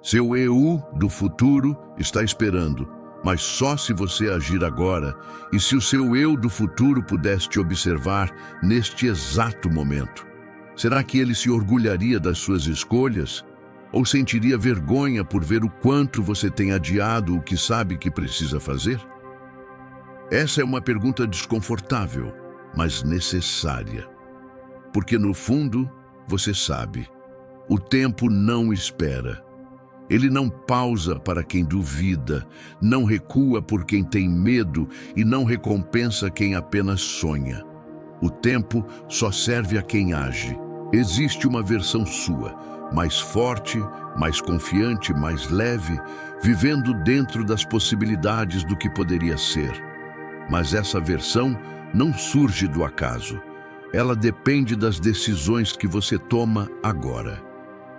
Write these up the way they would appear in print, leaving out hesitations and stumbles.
Seu eu do futuro está esperando, mas só se você agir agora e se o seu eu do futuro pudesse te observar neste exato momento. Será que ele se orgulharia das suas escolhas? Ou sentiria vergonha por ver o quanto você tem adiado o que sabe que precisa fazer? Essa é uma pergunta desconfortável, mas necessária. Porque no fundo, você sabe, o tempo não espera. Ele não pausa para quem duvida, não recua por quem tem medo e não recompensa quem apenas sonha. O tempo só serve a quem age. Existe uma versão sua, mais forte, mais confiante, mais leve, vivendo dentro das possibilidades do que poderia ser. Mas essa versão não surge do acaso. Ela depende das decisões que você toma agora.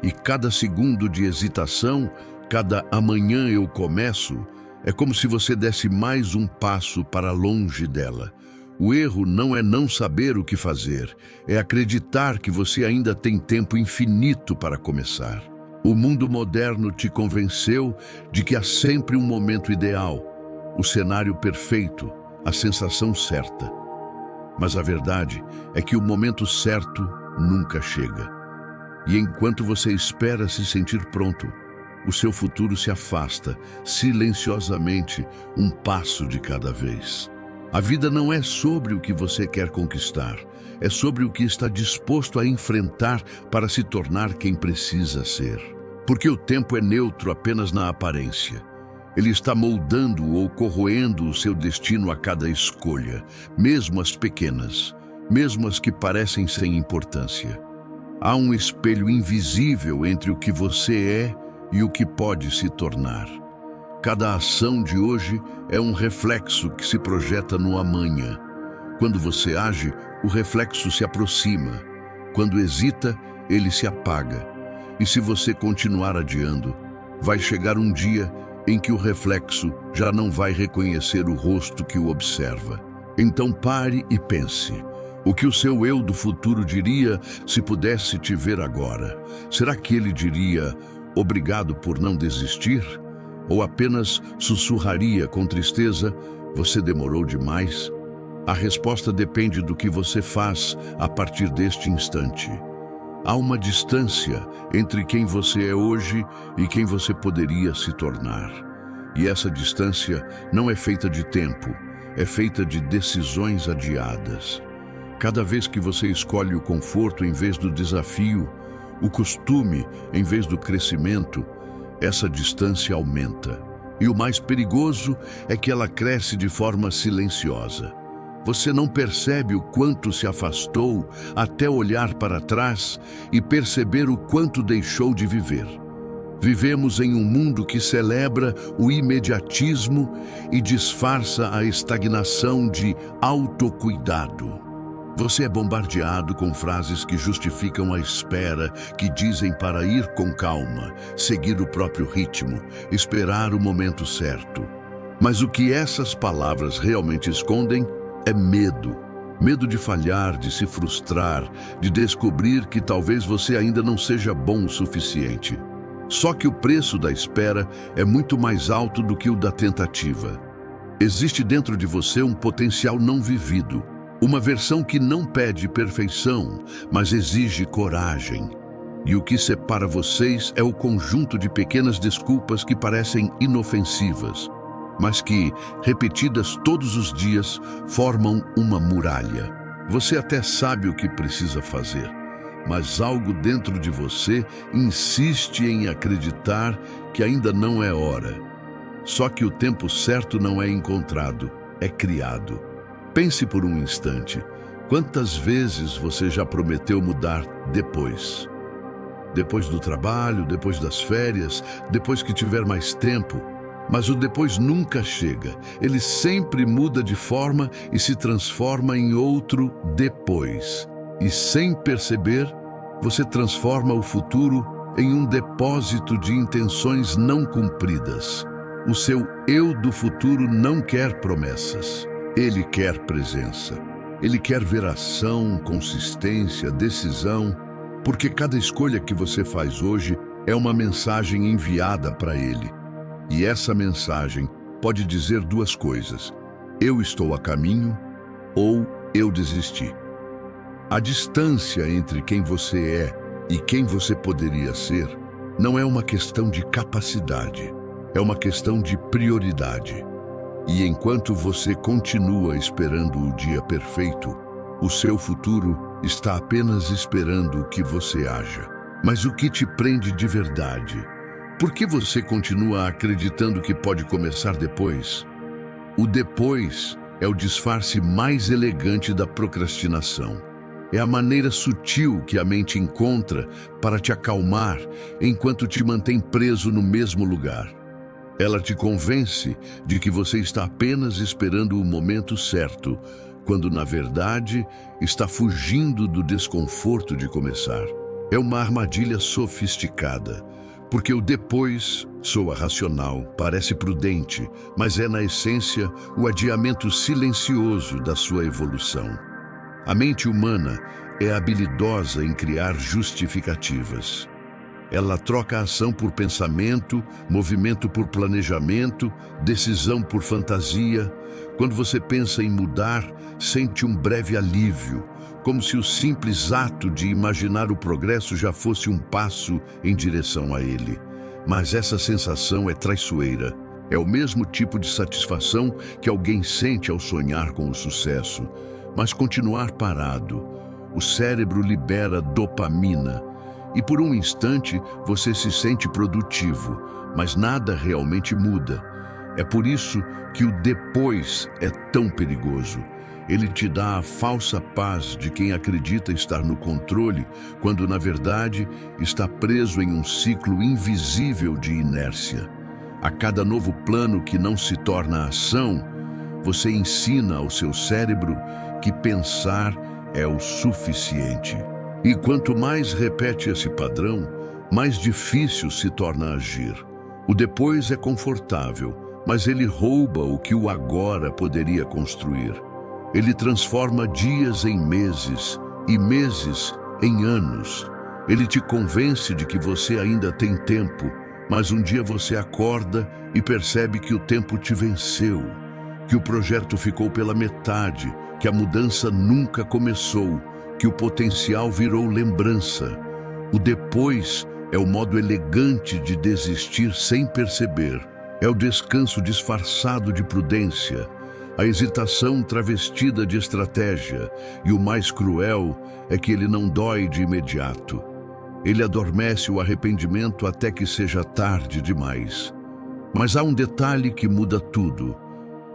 E cada segundo de hesitação, cada amanhã eu começo, é como se você desse mais um passo para longe dela. O erro não é não saber o que fazer, é acreditar que você ainda tem tempo infinito para começar. O mundo moderno te convenceu de que há sempre um momento ideal, o cenário perfeito, a sensação certa. Mas a verdade é que o momento certo nunca chega. E enquanto você espera se sentir pronto, o seu futuro se afasta, silenciosamente, um passo de cada vez. A vida não é sobre o que você quer conquistar, é sobre o que está disposto a enfrentar para se tornar quem precisa ser. Porque o tempo é neutro apenas na aparência. Ele está moldando ou corroendo o seu destino a cada escolha, mesmo as pequenas, mesmo as que parecem sem importância. Há um espelho invisível entre o que você é e o que pode se tornar. Cada ação de hoje é um reflexo que se projeta no amanhã. Quando você age, o reflexo se aproxima. Quando hesita, ele se apaga. E se você continuar adiando, vai chegar um dia em que o reflexo já não vai reconhecer o rosto que o observa. Então pare e pense. O que o seu eu do futuro diria se pudesse te ver agora? Será que ele diria, obrigado por não desistir? Ou apenas sussurraria com tristeza, você demorou demais? A resposta depende do que você faz a partir deste instante. Há uma distância entre quem você é hoje e quem você poderia se tornar. E essa distância não é feita de tempo, é feita de decisões adiadas. Cada vez que você escolhe o conforto em vez do desafio, o costume em vez do crescimento, essa distância aumenta. E o mais perigoso é que ela cresce de forma silenciosa. Você não percebe o quanto se afastou até olhar para trás e perceber o quanto deixou de viver. Vivemos em um mundo que celebra o imediatismo e disfarça a estagnação de autocuidado. Você é bombardeado com frases que justificam a espera, que dizem para ir com calma, seguir o próprio ritmo, esperar o momento certo. Mas o que essas palavras realmente escondem é medo. Medo de falhar, de se frustrar, de descobrir que talvez você ainda não seja bom o suficiente. Só que o preço da espera é muito mais alto do que o da tentativa. Existe dentro de você um potencial não vivido. Uma versão que não pede perfeição, mas exige coragem. E o que separa vocês é o conjunto de pequenas desculpas que parecem inofensivas, mas que, repetidas todos os dias, formam uma muralha. Você até sabe o que precisa fazer, mas algo dentro de você insiste em acreditar que ainda não é hora. Só que o tempo certo não é encontrado, é criado. Pense por um instante, quantas vezes você já prometeu mudar depois? Depois do trabalho, depois das férias, depois que tiver mais tempo. Mas o depois nunca chega, ele sempre muda de forma e se transforma em outro depois. E sem perceber, você transforma o futuro em um depósito de intenções não cumpridas. O seu eu do futuro não quer promessas. Ele quer presença. Ele quer ver ação, consistência, decisão, porque cada escolha que você faz hoje é uma mensagem enviada para ele. E essa mensagem pode dizer duas coisas: eu estou a caminho ou eu desisti. A distância entre quem você é e quem você poderia ser não é uma questão de capacidade, é uma questão de prioridade. E enquanto você continua esperando o dia perfeito, o seu futuro está apenas esperando que você haja. Mas o que te prende de verdade? Por que você continua acreditando que pode começar depois? O depois é o disfarce mais elegante da procrastinação. É a maneira sutil que a mente encontra para te acalmar enquanto te mantém preso no mesmo lugar. Ela te convence de que você está apenas esperando o momento certo, quando na verdade está fugindo do desconforto de começar. É uma armadilha sofisticada, porque o depois soa racional, parece prudente, mas é na essência o adiamento silencioso da sua evolução. A mente humana é habilidosa em criar justificativas. Ela troca a ação por pensamento, movimento por planejamento, decisão por fantasia. Quando você pensa em mudar, sente um breve alívio, como se o simples ato de imaginar o progresso já fosse um passo em direção a ele. Mas essa sensação é traiçoeira. É o mesmo tipo de satisfação que alguém sente ao sonhar com o sucesso. Mas continuar parado, o cérebro libera dopamina e por um instante você se sente produtivo, mas nada realmente muda. É por isso que o depois é tão perigoso. Ele te dá a falsa paz de quem acredita estar no controle, quando na verdade está preso em um ciclo invisível de inércia. A cada novo plano que não se torna ação, você ensina ao seu cérebro que pensar é o suficiente. E quanto mais repete esse padrão, mais difícil se torna agir. O depois é confortável, mas ele rouba o que o agora poderia construir. Ele transforma dias em meses e meses em anos. Ele te convence de que você ainda tem tempo, mas um dia você acorda e percebe que o tempo te venceu, que o projeto ficou pela metade, que a mudança nunca começou, que o potencial virou lembrança. O depois é o modo elegante de desistir sem perceber. É o descanso disfarçado de prudência, a hesitação travestida de estratégia, e o mais cruel é que ele não dói de imediato. Ele adormece o arrependimento até que seja tarde demais. Mas há um detalhe que muda tudo.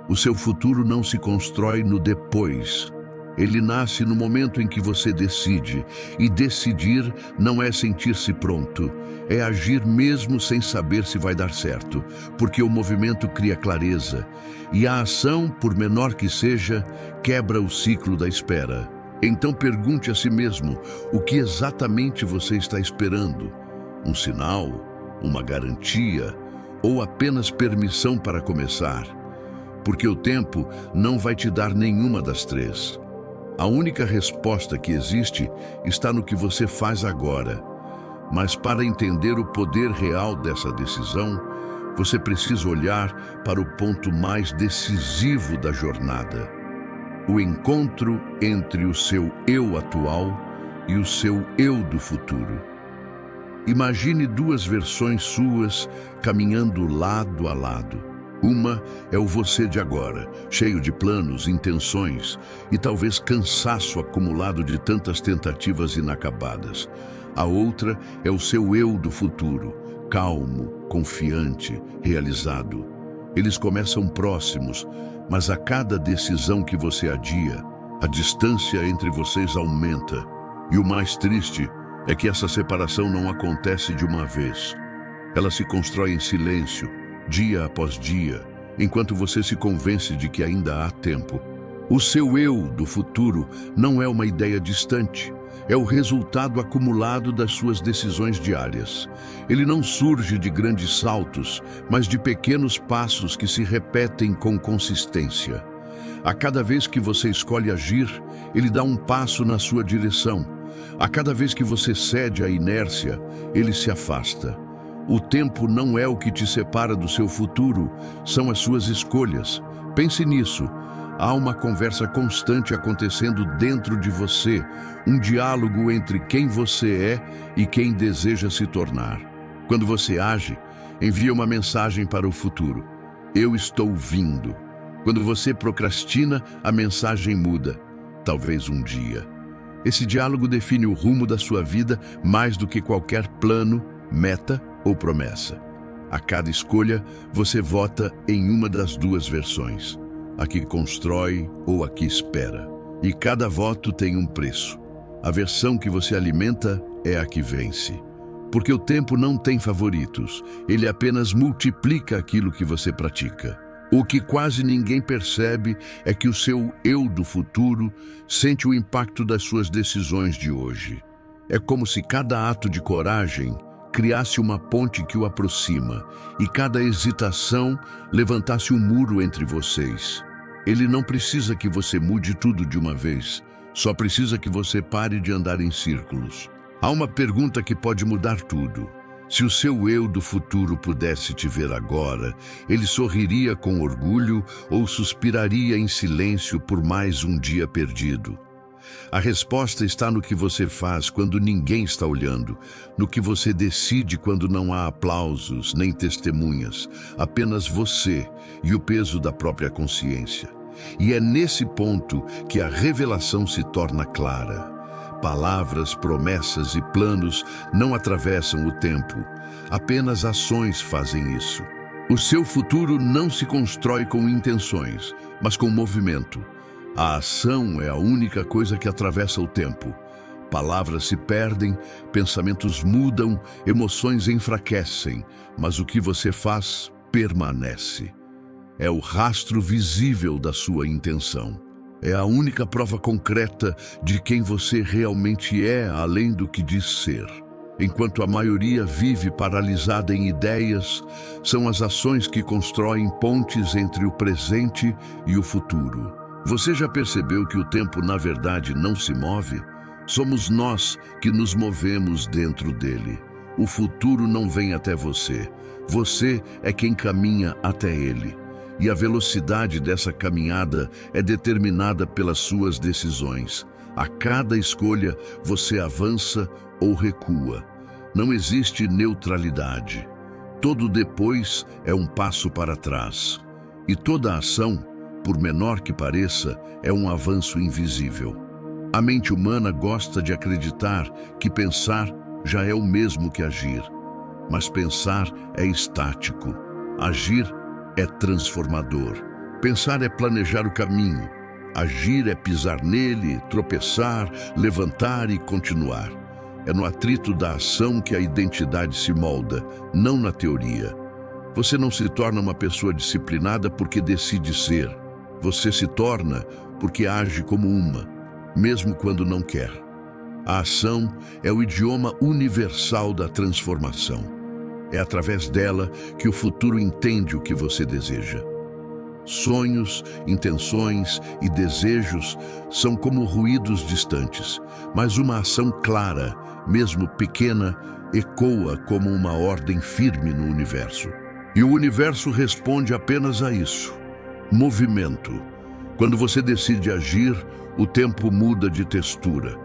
O seu futuro não se constrói no depois. Ele nasce no momento em que você decide, e decidir não é sentir-se pronto, é agir mesmo sem saber se vai dar certo, porque o movimento cria clareza, e a ação, por menor que seja, quebra o ciclo da espera. Então pergunte a si mesmo, o que exatamente você está esperando? Um sinal? Uma garantia? Ou apenas permissão para começar? Porque o tempo não vai te dar nenhuma das três. A única resposta que existe está no que você faz agora. Mas para entender o poder real dessa decisão, você precisa olhar para o ponto mais decisivo da jornada: o encontro entre o seu eu atual e o seu eu do futuro. Imagine duas versões suas caminhando lado a lado. Uma é o você de agora, cheio de planos, intenções e talvez cansaço acumulado de tantas tentativas inacabadas. A outra é o seu eu do futuro, calmo, confiante, realizado. Eles começam próximos, mas a cada decisão que você adia, a distância entre vocês aumenta. E o mais triste é que essa separação não acontece de uma vez. Ela se constrói em silêncio, dia após dia, enquanto você se convence de que ainda há tempo. O seu eu do futuro não é uma ideia distante, é o resultado acumulado das suas decisões diárias. Ele não surge de grandes saltos, mas de pequenos passos que se repetem com consistência. A cada vez que você escolhe agir, ele dá um passo na sua direção. A cada vez que você cede à inércia, ele se afasta. O tempo não é o que te separa do seu futuro, são as suas escolhas. Pense nisso. Há uma conversa constante acontecendo dentro de você, um diálogo entre quem você é e quem deseja se tornar. Quando você age, envia uma mensagem para o futuro. Eu estou vindo. Quando você procrastina, a mensagem muda. Talvez um dia. Esse diálogo define o rumo da sua vida mais do que qualquer plano, meta ou promessa. A cada escolha, você vota em uma das duas versões. A que constrói ou a que espera. E cada voto tem um preço. A versão que você alimenta é a que vence. Porque o tempo não tem favoritos, ele apenas multiplica aquilo que você pratica. O que quase ninguém percebe é que o seu eu do futuro sente o impacto das suas decisões de hoje. É como se cada ato de coragem criasse uma ponte que o aproxima e cada hesitação levantasse um muro entre vocês. Ele não precisa que você mude tudo de uma vez, só precisa que você pare de andar em círculos. Há uma pergunta que pode mudar tudo. Se o seu eu do futuro pudesse te ver agora, ele sorriria com orgulho ou suspiraria em silêncio por mais um dia perdido? A resposta está no que você faz quando ninguém está olhando, no que você decide quando não há aplausos nem testemunhas, apenas você e o peso da própria consciência. E é nesse ponto que a revelação se torna clara. Palavras, promessas e planos não atravessam o tempo, apenas ações fazem isso. O seu futuro não se constrói com intenções, mas com movimento. A ação é a única coisa que atravessa o tempo. Palavras se perdem, pensamentos mudam, emoções enfraquecem, mas o que você faz permanece. É o rastro visível da sua intenção. É a única prova concreta de quem você realmente é, além do que diz ser. Enquanto a maioria vive paralisada em ideias, são as ações que constroem pontes entre o presente e o futuro. Você já percebeu que o tempo, na verdade, não se move? Somos nós que nos movemos dentro dele. O futuro não vem até você. Você é quem caminha até ele. E a velocidade dessa caminhada é determinada pelas suas decisões. A cada escolha, você avança ou recua. Não existe neutralidade. Todo depois é um passo para trás. E toda ação, por menor que pareça, é um avanço invisível. A mente humana gosta de acreditar que pensar já é o mesmo que agir. Mas pensar é estático. Agir é transformador. Pensar é planejar o caminho. Agir é pisar nele, tropeçar, levantar e continuar. É no atrito da ação que a identidade se molda, não na teoria. Você não se torna uma pessoa disciplinada porque decide ser. Você se torna porque age como uma, mesmo quando não quer. A ação é o idioma universal da transformação. É através dela que o futuro entende o que você deseja. Sonhos, intenções e desejos são como ruídos distantes, mas uma ação clara, mesmo pequena, ecoa como uma ordem firme no universo. E o universo responde apenas a isso: movimento. Quando você decide agir, o tempo muda de textura.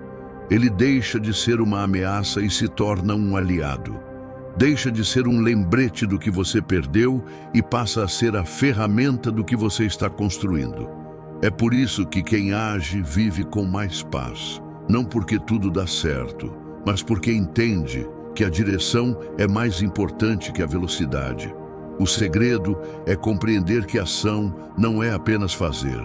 Ele deixa de ser uma ameaça e se torna um aliado. Deixa de ser um lembrete do que você perdeu e passa a ser a ferramenta do que você está construindo. É por isso que quem age vive com mais paz. Não porque tudo dá certo, mas porque entende que a direção é mais importante que a velocidade. O segredo é compreender que a ação não é apenas fazer.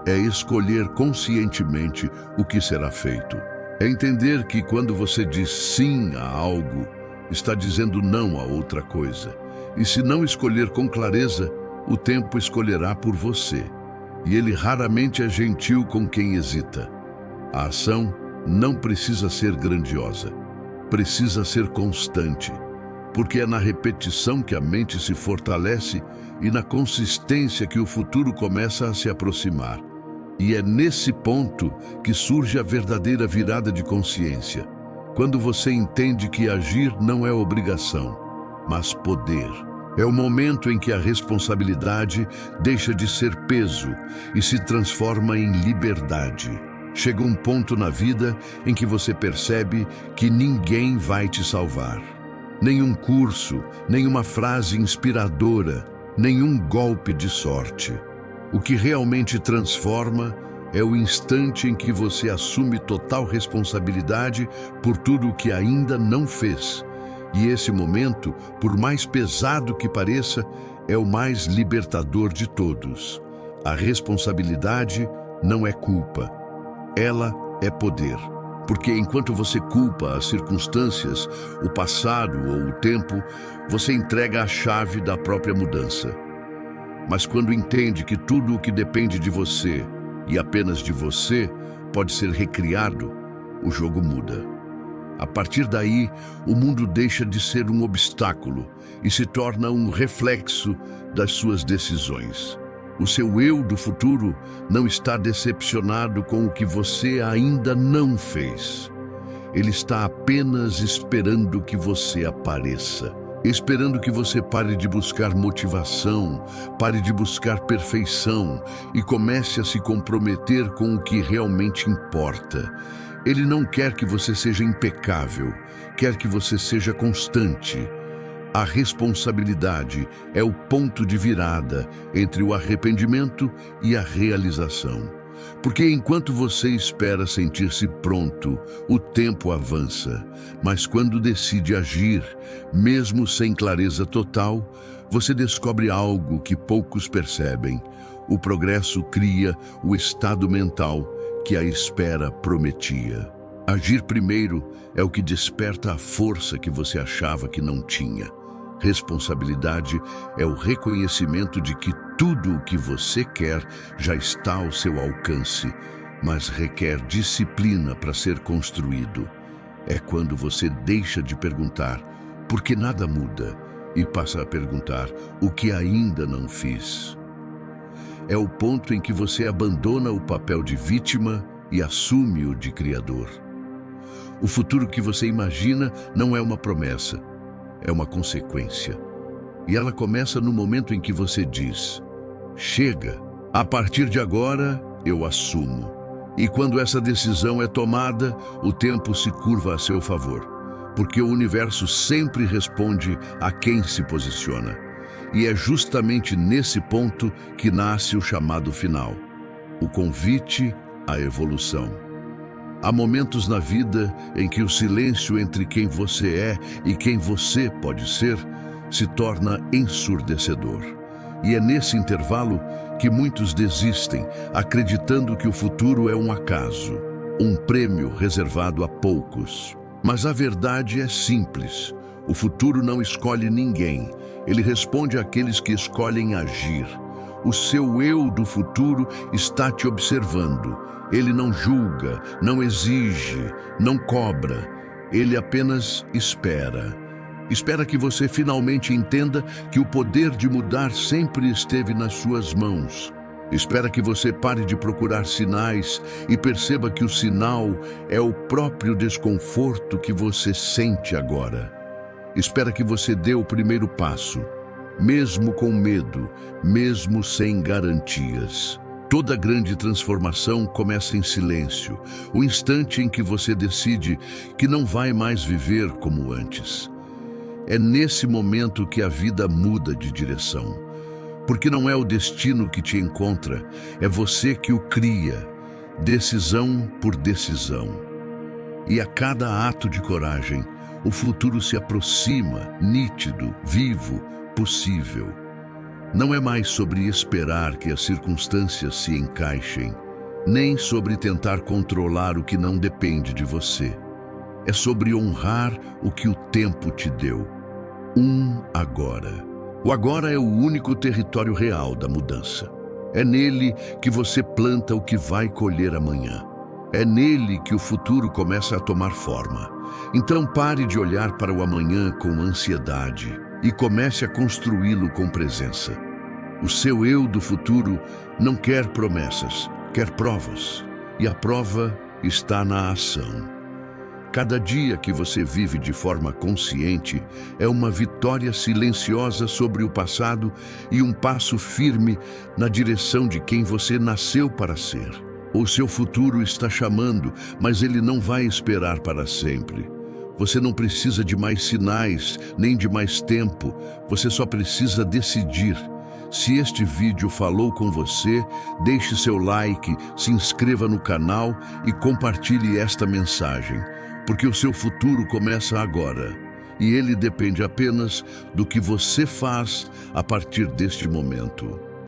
É escolher conscientemente o que será feito. É entender que quando você diz sim a algo, está dizendo não a outra coisa. E se não escolher com clareza, o tempo escolherá por você. E ele raramente é gentil com quem hesita. A ação não precisa ser grandiosa. Precisa ser constante. Porque é na repetição que a mente se fortalece e na consistência que o futuro começa a se aproximar. E é nesse ponto que surge a verdadeira virada de consciência, quando você entende que agir não é obrigação, mas poder. É o momento em que a responsabilidade deixa de ser peso e se transforma em liberdade. Chega um ponto na vida em que você percebe que ninguém vai te salvar. Nenhum curso, nenhuma frase inspiradora, nenhum golpe de sorte. O que realmente transforma é o instante em que você assume total responsabilidade por tudo o que ainda não fez. E esse momento, por mais pesado que pareça, é o mais libertador de todos. A responsabilidade não é culpa, ela é poder. Porque enquanto você culpa as circunstâncias, o passado ou o tempo, você entrega a chave da própria mudança. Mas quando entende que tudo o que depende de você, e apenas de você, pode ser recriado, o jogo muda. A partir daí, o mundo deixa de ser um obstáculo e se torna um reflexo das suas decisões. O seu eu do futuro não está decepcionado com o que você ainda não fez. Ele está apenas esperando que você apareça. Esperando que você pare de buscar motivação, pare de buscar perfeição e comece a se comprometer com o que realmente importa. Ele não quer que você seja impecável, quer que você seja constante. A responsabilidade é o ponto de virada entre o arrependimento e a realização. Porque enquanto você espera sentir-se pronto, o tempo avança. Mas quando decide agir, mesmo sem clareza total, você descobre algo que poucos percebem. O progresso cria o estado mental que a espera prometia. Agir primeiro é o que desperta a força que você achava que não tinha. Responsabilidade é o reconhecimento de que tudo o que você quer já está ao seu alcance, mas requer disciplina para ser construído. É quando você deixa de perguntar por que nada muda e passa a perguntar o que ainda não fiz. É o ponto em que você abandona o papel de vítima e assume o de criador. O futuro que você imagina não é uma promessa, é uma consequência. E ela começa no momento em que você diz: chega, a partir de agora eu assumo. E quando essa decisão é tomada, o tempo se curva a seu favor, porque o universo sempre responde a quem se posiciona. E é justamente nesse ponto que nasce o chamado final, o convite à evolução. Há momentos na vida em que o silêncio entre quem você é e quem você pode ser se torna ensurdecedor. E é nesse intervalo que muitos desistem, acreditando que o futuro é um acaso, um prêmio reservado a poucos. Mas a verdade é simples. O futuro não escolhe ninguém. Ele responde àqueles que escolhem agir. O seu eu do futuro está te observando. Ele não julga, não exige, não cobra. Ele apenas espera. Espera que você finalmente entenda que o poder de mudar sempre esteve nas suas mãos. Espera que você pare de procurar sinais e perceba que o sinal é o próprio desconforto que você sente agora. Espera que você dê o primeiro passo, mesmo com medo, mesmo sem garantias. Toda grande transformação começa em silêncio, o instante em que você decide que não vai mais viver como antes. É nesse momento que a vida muda de direção. Porque não é o destino que te encontra, é você que o cria, decisão por decisão. E a cada ato de coragem, o futuro se aproxima, nítido, vivo, possível. Não é mais sobre esperar que as circunstâncias se encaixem, nem sobre tentar controlar o que não depende de você. É sobre honrar o que o tempo te deu. Agora. O agora é o único território real da mudança. É nele que você planta o que vai colher amanhã. É nele que o futuro começa a tomar forma. Então pare de olhar para o amanhã com ansiedade e comece a construí-lo com presença. O seu eu do futuro não quer promessas, quer provas, e a prova está na ação. Cada dia que você vive de forma consciente é uma vitória silenciosa sobre o passado e um passo firme na direção de quem você nasceu para ser. O seu futuro está chamando, mas ele não vai esperar para sempre. Você não precisa de mais sinais, nem de mais tempo. Você só precisa decidir. Se este vídeo falou com você, deixe seu like, se inscreva no canal e compartilhe esta mensagem, porque o seu futuro começa agora e ele depende apenas do que você faz a partir deste momento.